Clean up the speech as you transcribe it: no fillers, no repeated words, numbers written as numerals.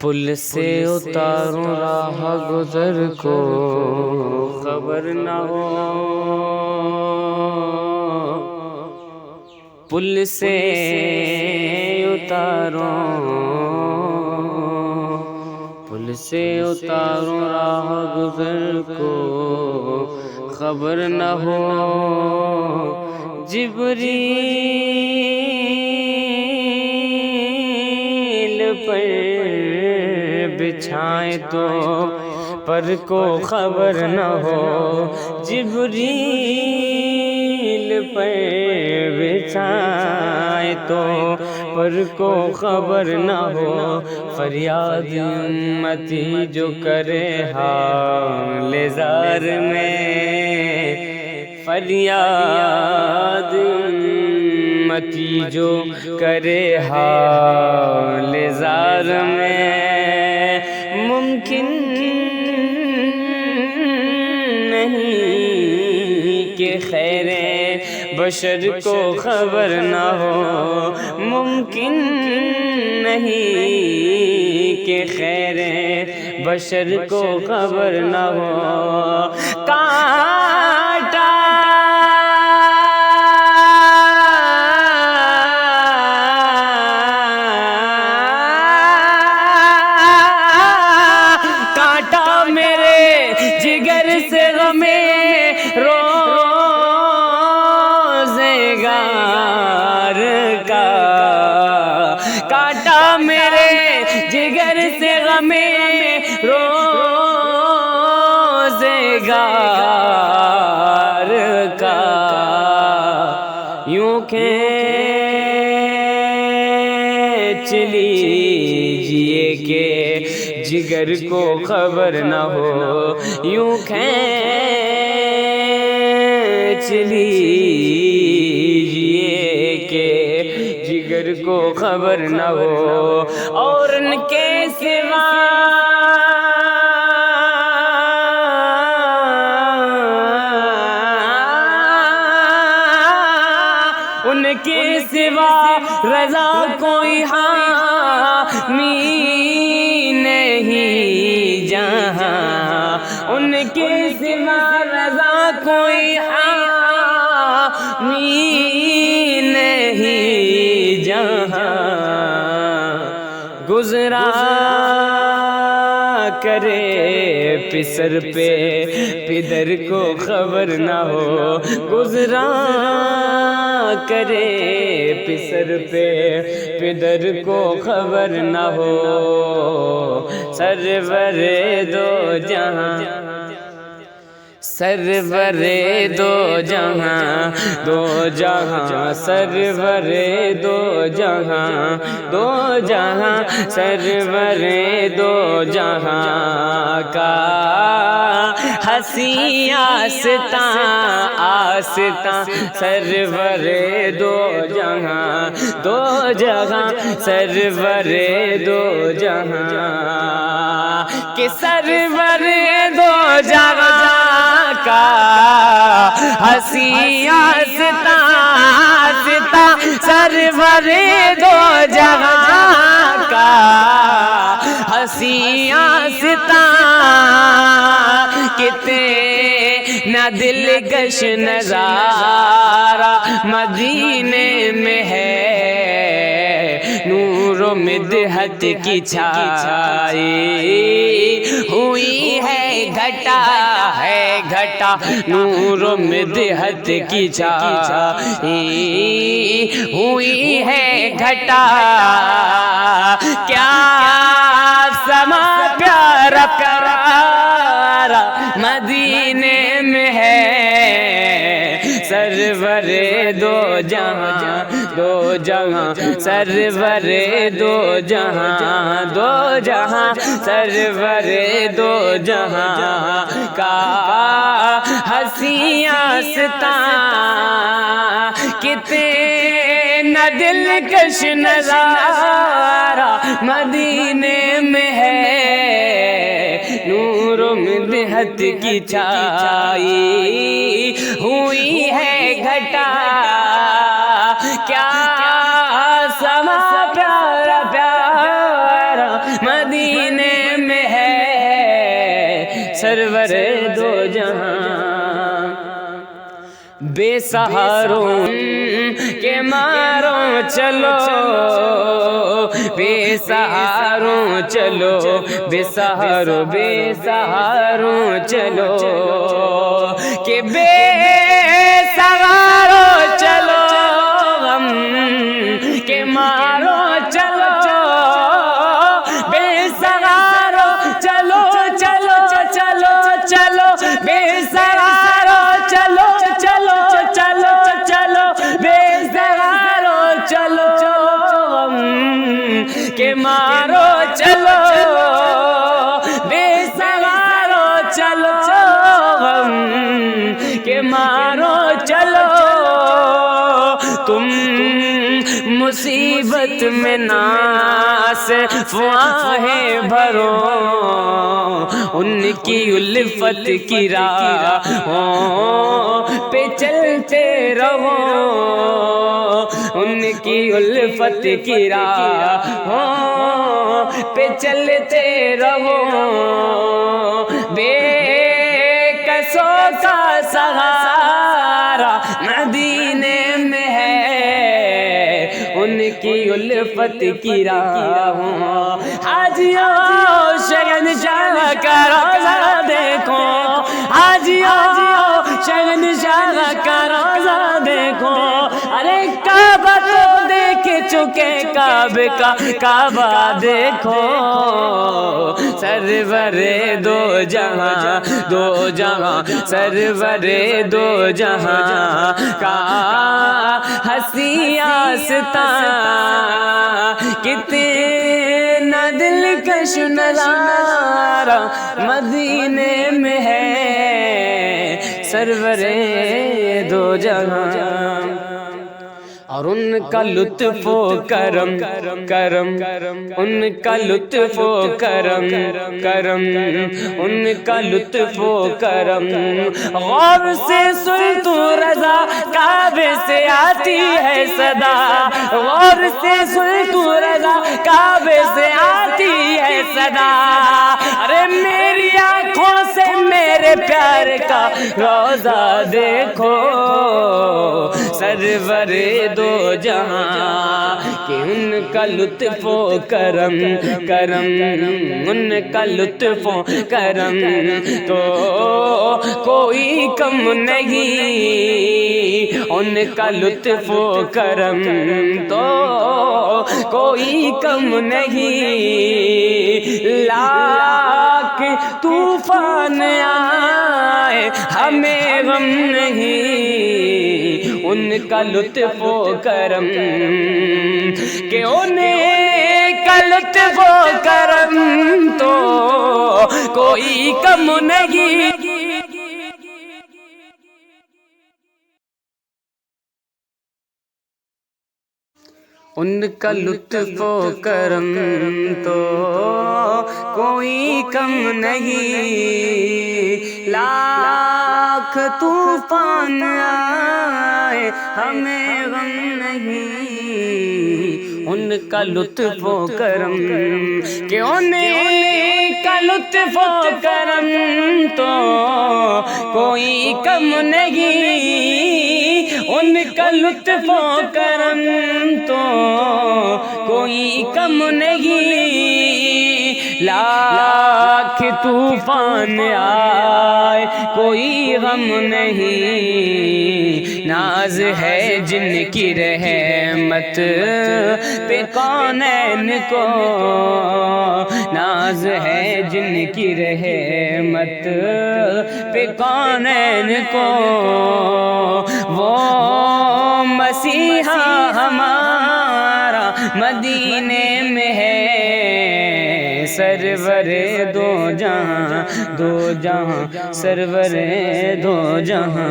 پل سے اتاروں راہ گزر کو خبر نہ ہو، پل سے اتاروں، پل سے اتاروں راہ گزر کو خبر نہ ہو، جبریل پر بچھائیں تو پر کو خبر نہ ہو، جبریل پر بچھائیں تو پر کو خبر نہ ہو، فریاد امتی جو کرے حال زار میں، فریاد امتی جو کرے حال زار میں، ممکن نہیں کہ خیر بشر کو خبر نہ ہو، ممکن نہیں کہ خیر بشر کو خبر نہ ہو، کانٹا میرے جگر سے غمِ روزگار کا، کانٹا میرے جگر سے غمِ روزگار کا، یوں کھینچ لیجئے کہ جگر کو خبر نہ ہو، یوں کھینچ لیجئے کہ جگر کو خبر نہ ہو، اور ان کے سوا ان کے سوا رضا کوئی حامی نہیں جہاں، ان کے سوا رضا کوئی حامی نہیں جہاں، گزرا کرے پسر پہ پدر کو خبر نہ ہو، گزرا کرے پسر پہ پدر کو خبر نہ ہو، سرور دو جہاں، سرور دو جہاں، دو جہاں سرور دو جہاں، دو جہاں سرور دو جہاں کا، ہنسی آستاں آستاں سرور دو جہاں، دو جہاں سرور دو جہاں کہ سرور دو جہاں کا، ہنسی آستاں آستاں سرور دو جہاں کا، ہنسی آستاں کتنا دلکش نظارہ مدینے میں ہے، نور و مدحت کی چھائی ہوئی ہے گھٹا، ہے گھٹا نور و مدحت کی چھائی ہوئی ہے گھٹا، کیا سما پیارا پیارا مدینے میں ہے، سرور دو جہاں، دو جہاں سرور دو جہاں، دو جہاں سرور دو جہاں کا، ہنسی آستاں کتنا دلکش نظارہ مدینے میں ہے، نور و مدحت کی چھائی ہوئی ہے گھٹا، کیا سما پیارا پیارا مدینہ سرور دو جہاں، بے سہاروں کے ماروں چلو، بے سہاروں چلو، بے سہاروں بے سہاروں چلو، کہ بے سہاروں چلو غم کے ماروں چلو، بے سہاروں چلو چلو چلو چلو، بے سہاروں چلو چلو چلو چلو، بے سہاروں چلو غم کے مارو چلو، بے سہاروں چلو غم کے مارو چلو، تم مصیبت میں ناس فواہیں بھرو، ان کی الفت کی راہوں پہ چلتے رہو، ان کی الفت کی راہوں پہ چلتے رہو، بے کسوں کا سہارا مدینے میں ہے، ان کی الفت کی راہوں، حاجیوں شہنشاہ کا روضہ دیکھو، حاجیوں شہنشاہ کا روضہ دیکھو، ارے کعبہ تو دیکھ چکے، کعبے کا کعبہ دیکھو، سرور دو جہاں دو جہاں، سرور دو جہاں کا ہنسی آستاں، کتنا دلکش نظارہ مدینے میں ہے، سرور دو جہاں، اور ان کا لطف و کرم کرم، ان کا لطف و کرم کرم، ان کا لطف و کرم، غور سے سن تو رضا کعبے سے آتی ہے صدا، غور سے سن تو رضا کعبے سے آتی ہے صدا، ارے میری آنکھوں سے میرے پیار کا روضہ دیکھو، سرور دو جہاں، کہ ان کا لطف و کرم کرم، ان کا لطف و کرم تو کوئی کم نہیں، ان کا لطف و کرم تو کوئی کم نہیں، لاکھ طوفان آئے ہمیں غم نہیں، ان کا لطف و کرم، کہ ان کا لطف و کرم تو کوئی کم نہیں، ان کا لطف و کرم تو کوئی کم نہیں، لاکھ طوفان آئے ہمیں غم نہیں، ان کا لطف و کرم، کہ ان کا لطف و کرم تو کوئی کم نہیں، ان کا لطف و کرم تو کوئی کم نہیں، لاکھ طوفان آئے کوئی غم نہیں، ناز ہے جن کی رحمت پہ کونین کو، ناز ہے جن کی رحمت پہ کونین کو، وہ مسیحا ہمارا مدینے میں ہے، سرور دو جہاں دو جہاں، سرور دو جہاں۔